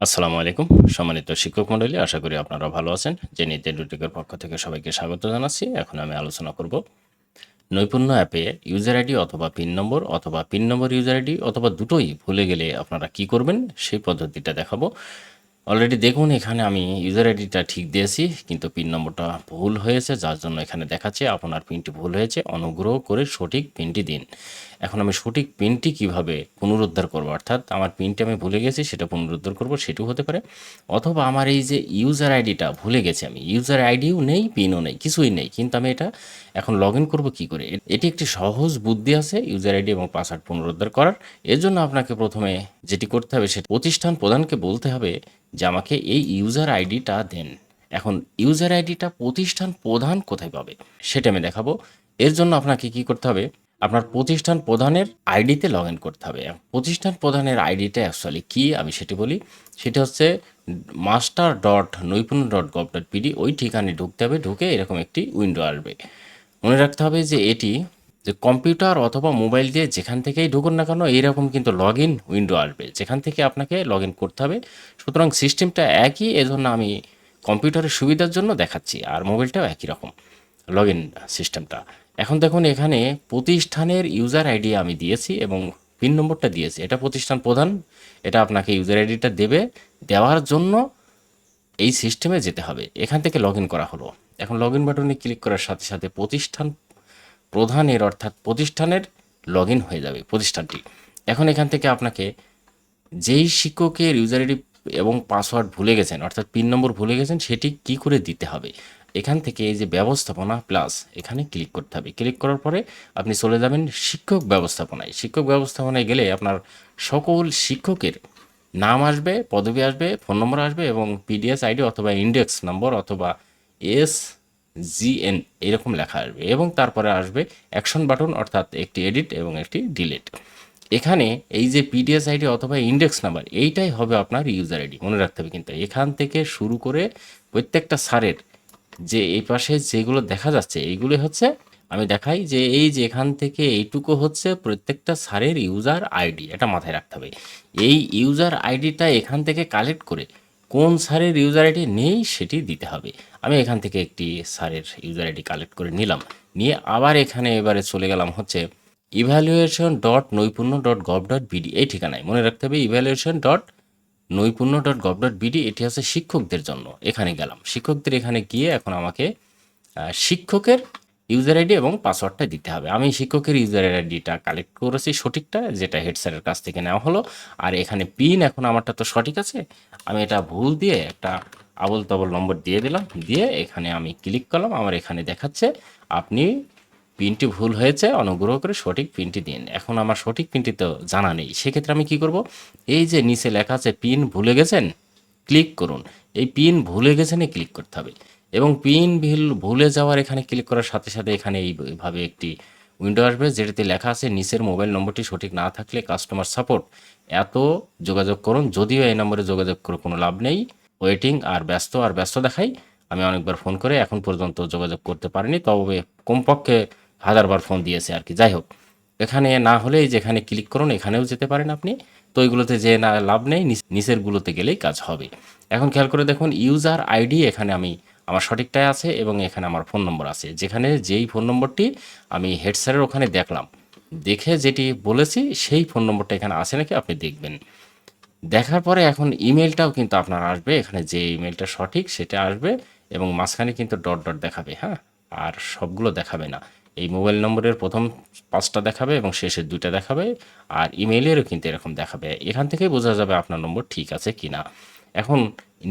আসসালামু আলাইকুম। সম্মানিত শিক্ষক মণ্ডলী, আশা করি আপনারা ভালো আছেন। জেনিত এডুটেকের পক্ষ থেকে সবাইকে স্বাগত জানাচ্ছি। এখন আমি আলোচনা করব নৈপুণ্য অ্যাপে ইউজার আইডি অথবা পিন নম্বর অথবা পিন নম্বর ইউজার আইডি অথবা দুটোই ভুলে গেলে আপনারা কি করবেন সেই পদ্ধতিটা দেখাবো। অলরেডি দেখুন এখানে আমি ইউজার আইডিটা ঠিক দিয়েছি, কিন্তু পিন নম্বরটা ভুল হয়েছে, যার জন্য এখানে দেখাচ্ছে আপনার পিনটি ভুল হয়েছে, অনুগ্রহ করে সঠিক পিনটি দিন। এখন আমি সঠিক পিনটি কিভাবে পুনরুদ্ধার করব, অর্থাৎ আমার পিনটি আমি ভুলে গেছি সেটা পুনরুদ্ধার করব, সেটাও হতে পারে। অথবা আমার এই যে ইউজার আইডিটা ভুলে গেছি, আমি ইউজার আইডিও নেই, পিনও নেই, কিছুই নেই, কিন্তু আমি এটা এখন লগ ইন করবো কী করে। এটি একটি সহজ বুদ্ধি আছে ইউজার আইডি এবং পাসওয়ার্ড পুনরুদ্ধার করার। এর জন্য আপনাকে প্রথমে যেটি করতে হবে সেটা প্রতিষ্ঠান প্রধানকে বলতে হবে যে আমাকে এই ইউজার আইডিটা দেন। এখন ইউজার আইডিটা প্রতিষ্ঠান প্রধান কোথায় পাবে সেটা আমি দেখাবো। এর জন্য আপনাকে কি করতে হবে, আপনার প্রতিষ্ঠান প্রধানের আইডিতে লগ ইন করতে হবে। প্রতিষ্ঠান প্রধানের আইডিটা অ্যাকচুয়ালি কী আমি সেটি বলি। সেটা হচ্ছে master.নৈপুণ্য.gov.pd, ওই ঠিকানায় ঢুকতে হবে। ঢুকে এরকম একটি উইন্ডো আসবে। মনে রাখতে হবে যে এটি যে কম্পিউটার অথবা মোবাইল দিয়ে যেখান থেকেই ঢুকুন না কেন এইরকম কিন্তু লগ ইন উইন্ডো আসবে, যেখান থেকে আপনাকে লগ ইন করতে হবে। সুতরাং সিস্টেমটা একই, এজন্য আমি কম্পিউটারের সুবিধার জন্য দেখাচ্ছি, আর মোবাইলটাও একই রকম লগ ইন সিস্টেমটা। এখন দেখুন এখানে প্রতিষ্ঠানের ইউজার আইডি আমি দিয়েছি এবং পিন নম্বরটা দিয়েছি, এটা প্রতিষ্ঠান প্রধান, এটা আপনাকে ইউজার আইডিটা দেবে। দেওয়ার জন্য এই সিস্টেমে যেতে হবে, এখান থেকে লগ ইন করা হলো। এখন লগ ইন বাটনে ক্লিক করার সাথে সাথে প্রতিষ্ঠান প্রধানের অর্থাৎ প্রতিষ্ঠানের লগ ইন হয়ে যাবে প্রতিষ্ঠানটি। এখন এখান থেকে আপনাকে যেই শিক্ষকের ইউজার আইডি এবং পাসওয়ার্ড ভুলে গেছেন অর্থাৎ পিন নম্বর ভুলে গেছেন সেটি কি করে দিতে হবে, এখান থেকে এই যে ব্যবস্থাপনা প্লাস এখানে ক্লিক করতে হবে। ক্লিক করার পরে আপনি চলে যাবেন শিক্ষক ব্যবস্থাপনায়। শিক্ষক ব্যবস্থাপনায় গেলে আপনার সকল শিক্ষকের নাম আসবে, পদবি আসবে, ফোন নম্বর আসবে এবং পিডিএস আইডি অথবা ইন্ডেক্স নম্বর অথবা SGN এরকম লেখা আসবে এবং তারপরে আসবে অ্যাকশন বাটন অর্থাৎ একটি এডিট এবং একটি ডিলিট। এখানে এই যে পিডিএস আইডি অথবা ইন্ডেক্স নাম্বার এইটাই হবে আপনার ইউজার আইডি, মনে রাখতে হবে। কিন্তু এখান থেকে শুরু করে প্রত্যেকটা সারের যে এই পাশে যেগুলো দেখা যাচ্ছে এইগুলো হচ্ছে, আমি দেখাই যে এই যে এখান থেকে এইটুকু হচ্ছে প্রত্যেকটা সারের ইউজার আইডি, এটা মাথায় রাখতে হবে। এই ইউজার আইডিটা এখান থেকে কালেক্ট করে কোন সারের ইউজার আইডি নেই সেটি দিতে হবে। আমি এখান থেকে একটি সারের ইউজার আইডি কালেক্ট করে নিলাম, নিয়ে আবার এখানে এবারে চলে গেলাম হচ্ছে evaluation.নৈপুণ্য.gov.bd এই ঠিকানায়। মনে রাখতে হবে evaluation.নৈপুণ্য.gov.bd, এটি হচ্ছে শিক্ষকদের জন্য। এখানে গেলাম, শিক্ষকদের এখানে গিয়ে এখন আমাকে শিক্ষকের ইউজার আইডি এবং পাসওয়ার্ডটা দিতে হবে। আমি শিক্ষকের ইউজার আইডিটা কালেক্ট করেছি সঠিকটা, যেটা হেড স্যারের কাছ থেকে নেওয়া হলো। আর এখানে পিন এখন আমারটা তো সঠিক আছে, আমি এটা ভুল দিয়ে একটা আবল তাবল নম্বর দিয়ে দিলাম। দিয়ে এখানে আমি ক্লিক করলাম, আমার এখানে দেখাচ্ছে আপনি পিনটি ভুল হয়েছে, অনুগ্রহ করে সঠিক পিনটি দিন। এখন আমার সঠিক পিনটি তো জানা নেই, সেক্ষেত্রে আমি কি করব, এই যে নিচে লেখা আছে পিন ভুলে গেছেন, ক্লিক করুন। এই পিন ভুলে গেছেনে ক্লিক করতে হবে এবং পিন ভুলে যাওয়ার এখানে ক্লিক করার সাথে সাথে এখানে এইভাবে একটি উইন্ডো আসবে যেটাতে লেখা আছে নিচের মোবাইল নম্বরটি সঠিক না থাকলে কাস্টমার সাপোর্ট এত যোগাযোগ করুন। যদিও এই নম্বরে যোগাযোগ করে কোনো লাভ নেই, ওয়েটিং আর ব্যস্ত দেখাই। আমি অনেকবার ফোন করে এখন পর্যন্ত যোগাযোগ করতে পারিনি, তবে কমপক্ষে 1000বার ফোন দিয়েছে আর কি। যাই হোক, এখানে না হলে যেখানে ক্লিক করুন এখানেও যেতে পারেন আপনি। তো ওইগুলোতে যে না লাভ নেই, নিচেরগুলোতে গেলেই কাজ হবে। এখন খেয়াল করে দেখুন ইউজার আইডি এখানে আমি আমার সঠিকটাই আছে এবং এখানে আমার ফোন নম্বর আছে, যেখানে যেই ফোন নম্বরটি আমি হেড স্যারের ওখানে দেখলাম, দেখে যেটি বলেছি সেই ফোন নম্বরটা এখানে আছে নাকি আপনি দেখবেন। দেখার পরে এখন ইমেলটাও কিন্তু আপনার আসবে, এখানে যে ইমেলটা সঠিক সেটা আসবে এবং মাঝখানে কিন্তু ডট দেখাবে। হ্যাঁ, আর সবগুলো দেখাবে না। এই মোবাইল নম্বরের প্রথম 5টা দেখাবে এবং শেষের 2টা দেখাবে, আর ইমেইলেরও কিন্তু এরকম দেখাবে। এখান থেকেই বোঝা যাবে আপনার নম্বর ঠিক আছে কি না। এখন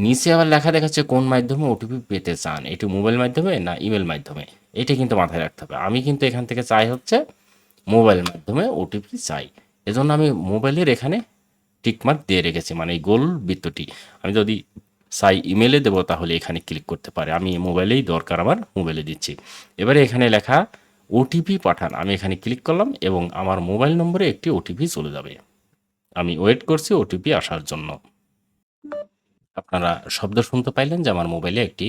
নিচে আবার লেখা দেখাচ্ছে কোন মাধ্যমে ওটিপি পেতে চান, এটি মোবাইল মাধ্যমে না ইমেল মাধ্যমে, এটা কিন্তু মাথায় রাখতে হবে। আমি কিন্তু এখান থেকে চাই হচ্ছে মোবাইল মাধ্যমে ওটিপি চাই, এজন্য আমি মোবাইলের এখানে টিকমার্ক দিয়ে রেখেছি, মানে এই গোল বৃত্তটি। আমি যদি চাই ইমেলে দেবো তাহলে এখানে ক্লিক করতে পারে, আমি মোবাইলেই দরকার, আমার মোবাইলে দিচ্ছি। এবারে এখানে লেখা ওটিপি পাঠান, আমি এখানে ক্লিক করলাম এবং আমার মোবাইল নম্বরে একটি ওটিপি চলে যাবে। আমি ওয়েট করছি ওটিপি আসার জন্য। আপনারা শব্দ শুনতে পাইলেন যে আমার মোবাইলে একটি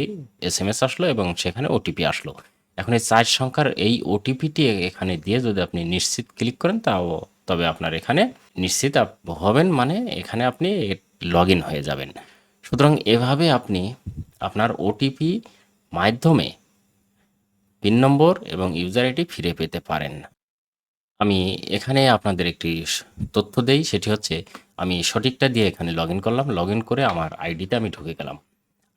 SMS আসলো এবং সেখানে ওটিপি আসলো। এখন এই 4 সংখ্যার এই ওটিপিটি এখানে দিয়ে যদি আপনি নিশ্চিত ক্লিক করেন তবে আপনার এখানে নিশ্চিত হবেন, মানে এখানে আপনি লগইন হয়ে যাবেন। সুতরাং এভাবে আপনি আপনার ওটিপি মাধ্যমে পিন নম্বর এবং ইউজার আইডি ফিরে পেতে পারেন। আমি এখানে আপনাদের একটি তথ্য দেই, সেটি হচ্ছে আমি সঠিকটা দিয়ে এখানে লগইন করলাম। লগইন করে আমার আইডিতে আমি ঢুকে গেলাম।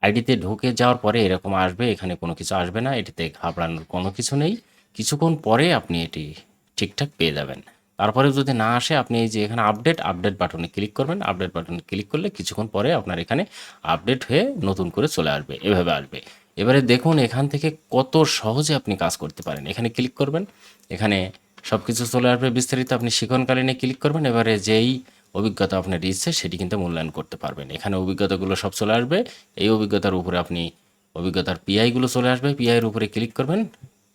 আইডিতে ঢুকে যাওয়ার পরে এরকম আসবে, এখানে কোনো কিছু আসবে না। এটিতে ঘাবড়ানোর কোনো কিছু নেই। কিছুক্ষণ পরে আপনি এটি ঠিকঠাক পেয়ে যাবেন। তারপরেও যদি না আসে, আপনি এই যে এখানে আপডেট বাটনে ক্লিক করবেন। আপডেট বাটনে ক্লিক করলে কিছুক্ষণ পরে আপনার এখানে আপডেট হয়ে নতুন করে চলে আসবে। এভাবে আসবে। এবারে দেখুন এখান থেকে কত সহজে আপনি কাজ করতে পারেন। এখানে ক্লিক করবেন। এখানে সবকিছু চলে আসবে বিস্তারিত। আপনি শিক্ষণকালীনে ক্লিক করবেন। এবারে যেই অভিজ্ঞতা আপনার ইচ্ছে সেটি কিন্তু মূল্যায়ন করতে পারবেন। এখানে অভিজ্ঞতাগুলো সব চলে আসবে। এই অভিজ্ঞতার উপরে আপনি অভিজ্ঞতার পিআইগুলো চলে আসবে। পিআইয়ের উপরে ক্লিক করবেন।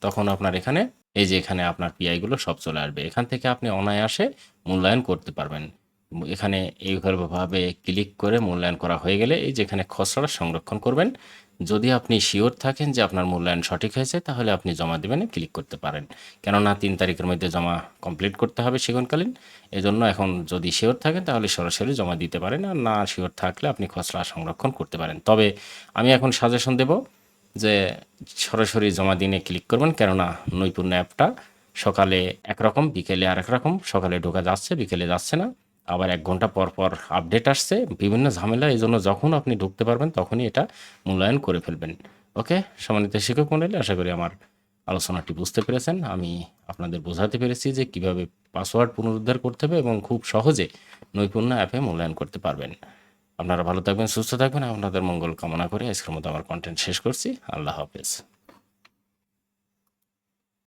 তখন আপনার এখানে এই যে এখানে আপনার পিআইগুলো সব চলে আসবে। এখান থেকে আপনি অনায়াসে মূল্যায়ন করতে পারবেন। এখানে এইভাবে ক্লিক করে মূল্যায়ন করা হয়ে গেলে এই যে এখানে খসড়া সংরক্ষণ করবেন। যদি আপনি শিওর থাকেন যে আপনার মূল্যায়ন সঠিক হয়েছে, তাহলে আপনি জমা দেবেন ক্লিক করতে পারেন। কেননা ৩ তারিখের মধ্যে জমা কমপ্লিট করতে হবে শিক্ষণকালীন। এজন্য এখন যদি শিওর থাকেন তাহলে সরাসরি জমা দিতে পারেন, আর না শিওর থাকলে আপনি খসড়া সংরক্ষণ করতে পারেন। তবে আমি এখন সাজেশন দেব যে সরাসরি জমা দিনে ক্লিক করবেন, কেননা নৈপুণ্য অ্যাপটা সকালে একরকম, বিকেলে আরেক রকম। সকালে ঢোকা যাচ্ছে, বিকেলে যাচ্ছে না। আবার ১ ঘন্টা পর পর আপডেট আসছে, বিভিন্ন ঝামেলা। এজন্য যখন আপনি ঢুকতে পারবেন তখনই এটা মূল্যায়ন করে ফেলবেন। ওকে, সম্মানিত শিক্ষক মণ্ডলী, আশা করি আমার আলোচনাটি বুঝতে পেরেছেন। আমি আপনাদের বোঝাতে পেরেছি যে কীভাবে পাসওয়ার্ড পুনরুদ্ধার করতে হবে এবং খুব সহজে নৈপুণ্য অ্যাপে মূল্যায়ন করতে পারবেন। আপনারা ভালো থাকবেন, সুস্থ থাকবেন। আপনাদের মঙ্গল কামনা করে আজকের মতো আমার কন্টেন্ট শেষ করছি। আল্লাহ হাফেজ।